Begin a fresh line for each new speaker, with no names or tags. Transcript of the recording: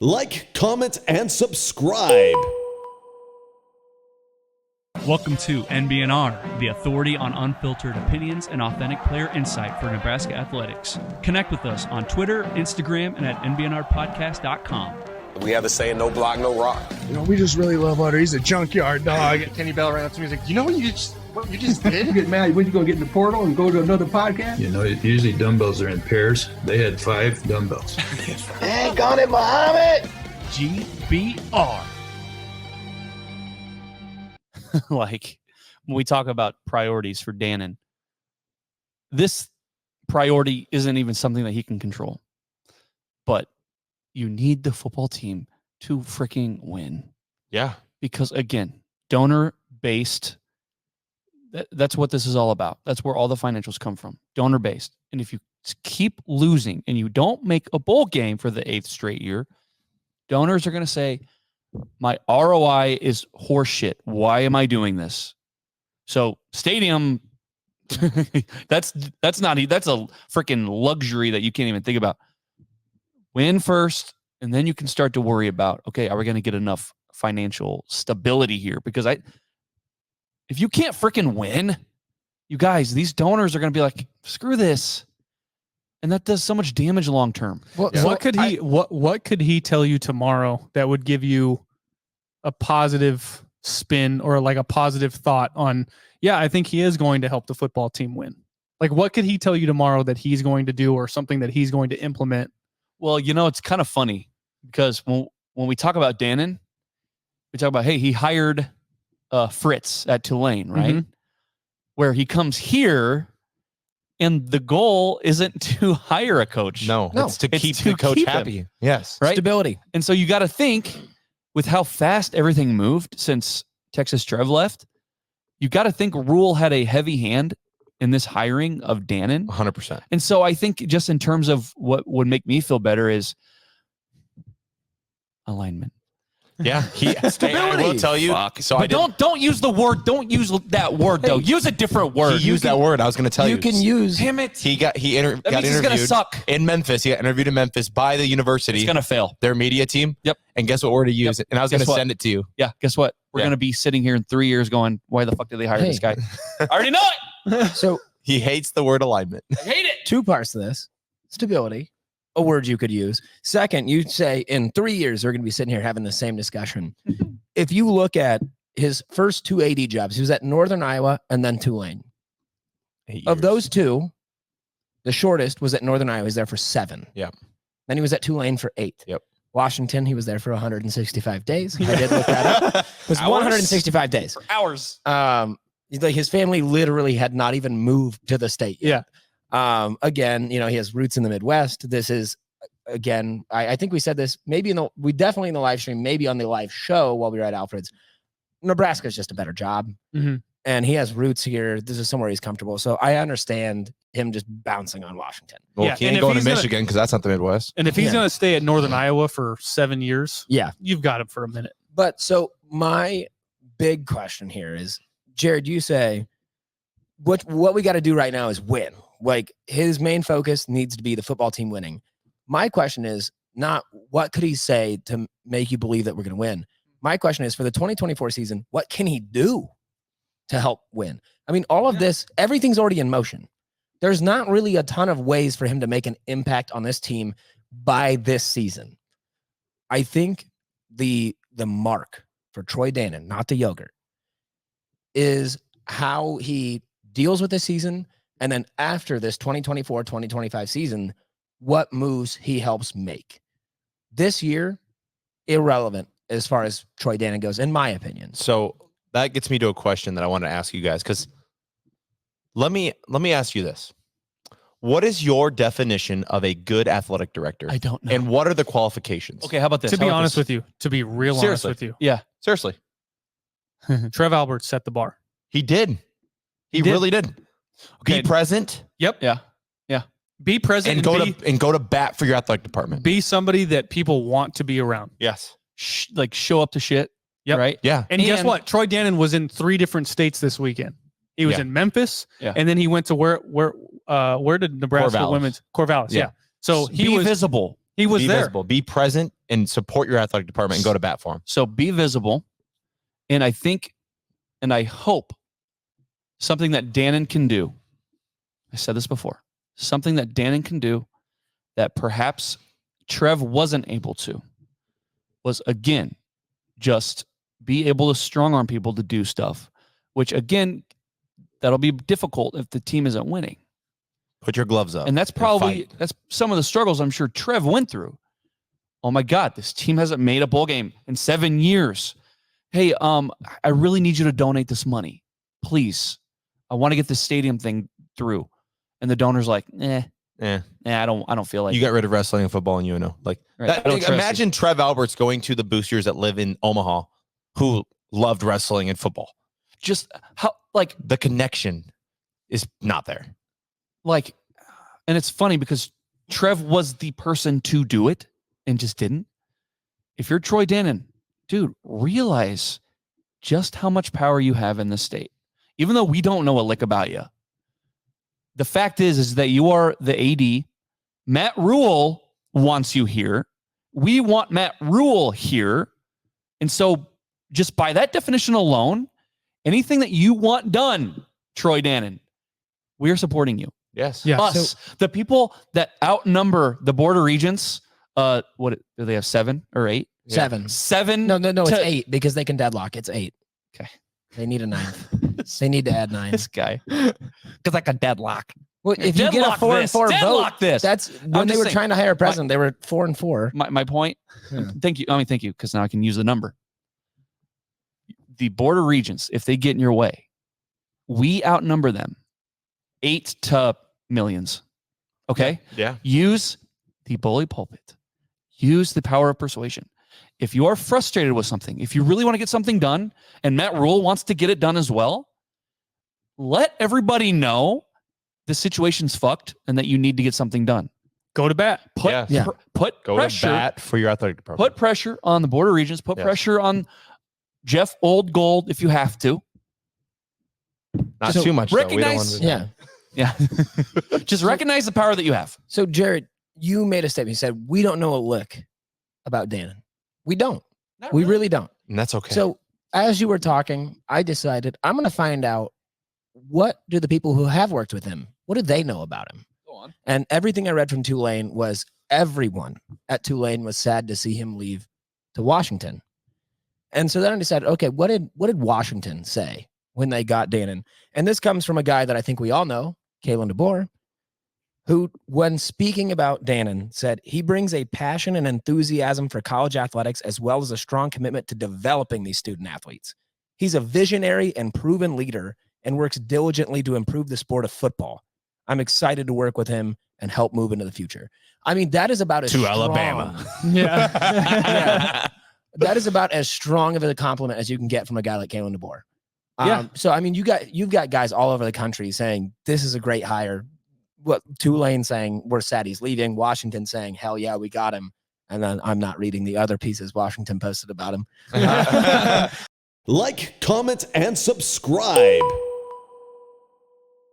Like, comment, and subscribe.
Welcome to NBNR, the authority on unfiltered opinions and authentic player insight for Nebraska athletics. Connect with us on Twitter, Instagram, and at NBNRpodcast.com.
We have a saying, no block, no rock.
You know, we just really love Otter. He's a junkyard dog.
Kenny Bell ran up to me. He's like, you know what you just did?
You get mad when you go get in the portal and go to another podcast?
You know, usually dumbbells are in pairs. They had 5 dumbbells.
Dang on it, Muhammad!
GBR.
Like, when we talk about priorities for Dannen, this priority isn't even something that he can control. But you need the football team to freaking win.
Yeah.
Because, again, donor-based, that's what this is all about. That's where all the financials come from, donor-based. And if you keep losing and you don't make a bowl game for the 8th straight year, donors are going to say, my ROI is horseshit. Why am I doing this? So stadium, that's a freaking luxury that you can't even think about. Win first, and then you can start to worry about, okay, are we going to get enough financial stability here? Because if you can't freaking win, you guys, these donors are going to be like, screw this. And that does so much damage long term.
Well,
What could he tell you tomorrow that would give you a positive spin or like a positive thought on, yeah, I think he is going to help the football team win? Like, what could he tell you tomorrow that he's going to do or something that he's going to implement?
Well, you know, it's kind of funny because when we talk about Dannen, we talk about, hey, he hired Fritz at Tulane, right?
Mm-hmm.
Where he comes here and the goal isn't to hire a coach.
No, it's to keep the coach happy.
Him.
Yes.
Right?
Stability.
And so you got to think with how fast everything moved since Texas Trev left, you got to think Rule had a heavy hand in this hiring of Dannen.
100%.
And so I think just in terms of what would make me feel better is alignment.
Yeah. I will tell you. So
but don't use the word. Don't use that word though. Use a different word.
He used that word. I was going to tell you.
You can use.
Damn it.
He got
That means
interviewed
it's gonna suck.
in Memphis. He got interviewed in Memphis by the university.
It's gonna fail.
Their media team.
Yep.
And guess what word to use?
Yep.
And I was going to
Guess what?
send it to you.
Yeah. Guess what? We're gonna be sitting here in 3 years going, why the fuck did they hire this guy? I already know it.
So
He hates the word alignment.
I hate it.
2 parts to this. Stability, a word you could use. Second, you say in 3 years, they're going to be sitting here having the same discussion. If you look at his first 2 AD jobs, he was at Northern Iowa and then Tulane.
8
Of
years.
those 2, the shortest was at Northern Iowa. He was there for 7.
Yep.
Then he was at Tulane for 8.
Yep.
Washington, he was there for 165 days. I did look that up. It was 165 days.
Hours.
Like his family literally had not even moved to the state yet. Again, you know, he has roots in the Midwest. This is, again, I think we said this maybe we definitely in the live stream, maybe on the live show while we were at Alfred's. Nebraska is just a better job.
Mm-hmm.
And he has roots here. This is somewhere he's comfortable. So I understand him just bouncing on Washington.
Well,
Yeah,
he
and
ain't
if
going to
he's gonna-
Michigan because that's not the Midwest.
And if he's
Yeah.
going to stay at Northern Iowa for 7 years,
Yeah.
you've got him for a minute.
But so my big question here is, Jared, you say what we got to do right now is win. Like his main focus needs to be the football team winning. My question is not what could he say to make you believe that we're going to win. My question is for the 2024 season, what can he do to help win? I mean, all of this, everything's already in motion. There's not really a ton of ways for him to make an impact on this team by this season. I think the mark for Troy Dannen, not the yogurt, is how he deals with this season. And then after this 2024-2025 season, what moves he helps make. This year, irrelevant as far as Troy Dannen goes, in my opinion.
So that gets me to a question that I want to ask you guys, because let me ask you this. What is your definition of a good athletic director?
I don't know.
And what are the qualifications?
Okay, how about this?
To be honest with you, to be real honest with you,
Yeah.
Seriously.
Trev Alberts set the bar.
He did. He
did.
really did.
Okay.
Be present
Yep.
Yeah.
Be present
and go to bat for your athletic department.
be somebody that people want to be around.
Yes.
Like show up to shit.
Yep.
Right?
Yeah.
And guess what? Troy Dannen was in 3 different states this weekend. He was
Yeah.
in Memphis,
Yeah.
and then he went to where did Nebraska
Corvallis.
women's Corvallis? Yeah.
Yeah.
So
Be visible.
he was
Be
there.
visible. Be present and support your athletic department and go to bat for them.
So be visible. And I think, and I hope something that Dannen can do, I said this before, something that Dannen can do that perhaps Trev wasn't able to was, again, just be able to strong arm people to do stuff, which, again, that'll be difficult if the team isn't winning.
Put your gloves up.
And that's probably, that's some of the struggles I'm sure Trev went through. Oh my God, this team hasn't made a bowl game in 7 years. Hey, I really need you to donate this money. Please. I want to get this stadium thing through. And the donor's like, I don't feel like
you got rid of wrestling and football and UNO. Like,
right.
Imagine Trev Alberts going to the boosters that live in Omaha who loved wrestling and football.
Just how, like,
the connection is not there.
Like, and it's funny because Trev was the person to do it and just didn't. If you're Troy Dannen, dude, realize just how much power you have in this state. Even though we don't know a lick about you. The fact is that you are the AD. Matt Rule wants you here. We want Matt Rule here. And so just by that definition alone, anything that you want done, Troy Dannen, we are supporting you.
Yes.
Yeah.
Us, the people that outnumber the border regents, what do they have, 7 or 8?
7.
7.
No, it's 8 because they can deadlock. It's 8.
Okay.
They need a 9th. They need to add 9.
This guy. Because like a deadlock.
Well, if you get a 4-4 vote,
this.
that's when they were trying to hire a president. They were 4-4.
My point. Thank you. Thank you, because now I can use the number. The border regents, if they get in your way, we outnumber them 8 to millions. Okay?
Yeah.
Use the bully pulpit. Use the power of persuasion. If you are frustrated with something, if you really want to get something done, and Matt Rule wants to get it done as well, let everybody know the situation's fucked and that you need to get something done. Go to bat. Put
Go
pressure.
to bat for your athletic department.
Put pressure on the border regents. Put pressure on Jeff Old Gold if you have to.
Not too much.
Recognize.
Yeah.
Just recognize the power that you have.
So, Jared, you made a statement. You said, we don't know a lick about Dannen. We don't. We really don't.
And that's okay.
So, as you were talking, I decided I'm going to find out, what do the people who have worked with him, what do they know about him?
Go on.
And everything I read from Tulane was everyone at Tulane was sad to see him leave to Washington. And so then I decided, okay, what did Washington say when they got Dannen? And this comes from a guy that I think we all know, Kalen DeBoer, who, when speaking about Dannen, said he brings a passion and enthusiasm for college athletics as well as a strong commitment to developing these student athletes. He's a visionary and proven leader and works diligently to improve the sport of football. I'm excited to work with him and help move into the future. I mean, that is about as strong,
Alabama.
Yeah. That is about as strong of a compliment as you can get from a guy like Kalen DeBoer. So, I mean, you've got guys all over the country saying, this is a great hire. What Tulane saying, we're sad he's leaving. Washington saying, hell yeah, we got him. And then I'm not reading the other pieces Washington posted about him.
Like, comment, and subscribe.